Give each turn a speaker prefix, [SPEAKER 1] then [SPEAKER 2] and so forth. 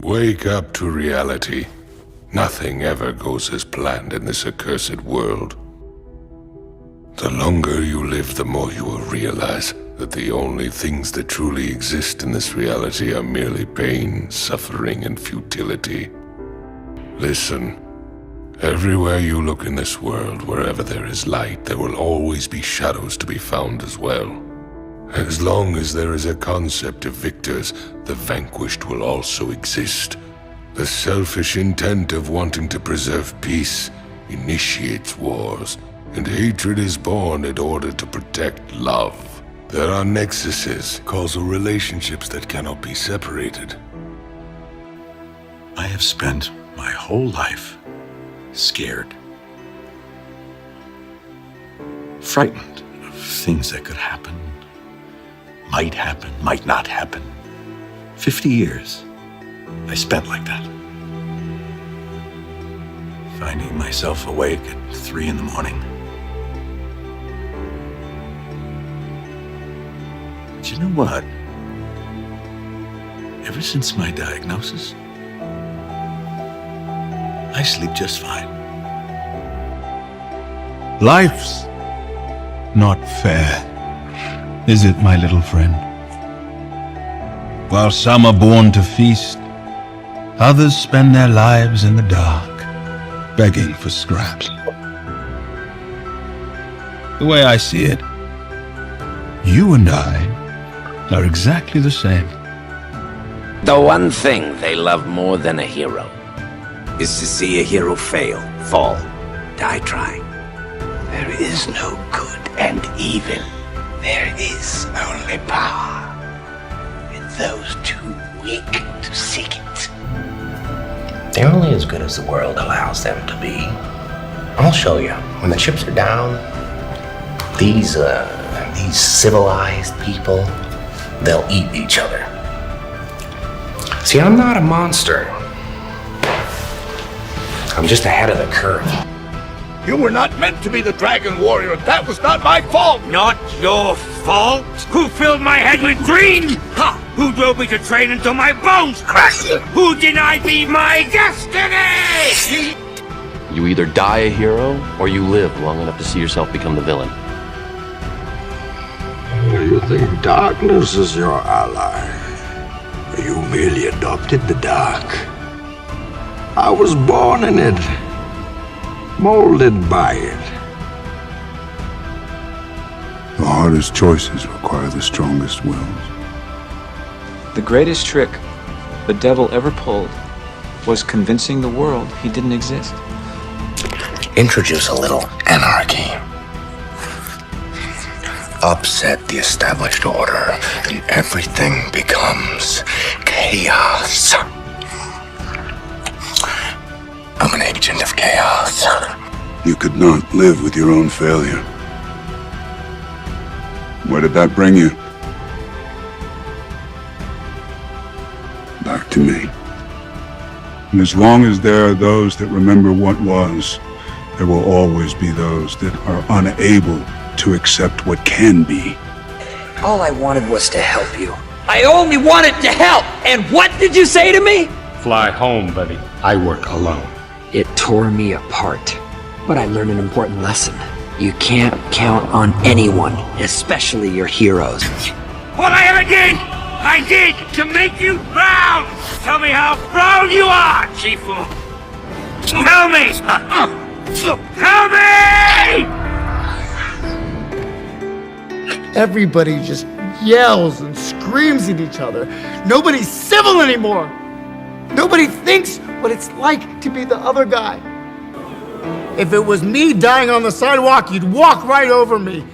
[SPEAKER 1] Wake up to reality. Nothing ever goes as planned in this accursed world. The longer you live, the more you will realize that the only things that truly exist in this reality are merely pain, suffering, and futility. Listen. Everywhere you look in this world, wherever there is light, there will always be shadows to be found as well. As long as there is a concept of victors, the vanquished will also exist. The selfish intent of wanting to preserve peace initiates wars, and hatred is born in order to protect love. There are nexuses, causal relationships that cannot be separated.
[SPEAKER 2] I have spent my whole life scared, frightened of things that could happen, might not happen. 50 years I spent like that. Finding myself awake at 3 in the morning. But you know what? Ever since my diagnosis, I sleep just fine.
[SPEAKER 3] Life's not fair, is it, my little friend? While some are born to feast, others spend their lives in the dark, begging for scraps. The way I see it, you and I are exactly the same.
[SPEAKER 4] The one thing they love more than a hero is to see a hero fail, fall, die trying. There is no good and evil. There is only power. And those too weak to seek it.
[SPEAKER 5] They're only as good as the world allows them to be. I'll show you. When the chips are down, these civilized people, they'll eat each other. See, I'm not a monster. I'm just ahead of the curve.
[SPEAKER 6] You were not meant to be the Dragon Warrior. That was not my fault.
[SPEAKER 7] Not your fault? Who filled my head with green? Ha! Who drove me to train until my bones cracked? Who denied me my destiny?
[SPEAKER 8] You either die a hero, or you live long enough to see yourself become the villain.
[SPEAKER 6] You think darkness is your ally? You merely adopted the dark. I was born in it, molded by it.
[SPEAKER 1] The hardest choices require the strongest wills.
[SPEAKER 9] The greatest trick the devil ever pulled was convincing the world he didn't exist.
[SPEAKER 5] Introduce a little anarchy. Upset the established order, and everything becomes chaos. I'm an agent of chaos.
[SPEAKER 1] You could not live with your own failure. Where did that bring you? Back to me. And as long as there are those that remember what was, there will always be those that are unable to accept what can be.
[SPEAKER 10] All I wanted was to help you. I only wanted to help! And what did you say to me?
[SPEAKER 11] Fly home, buddy. I work alone.
[SPEAKER 10] It tore me apart. But I learned an important lesson. You can't count on anyone, especially your heroes.
[SPEAKER 7] What I ever did, I did to make you proud! Tell me how proud you are, Chifu! Tell me! Tell me!
[SPEAKER 12] Everybody just yells and screams at each other. Nobody's civil anymore. Nobody thinks what it's like to be the other guy. If it was me dying on the sidewalk, you'd walk right over me.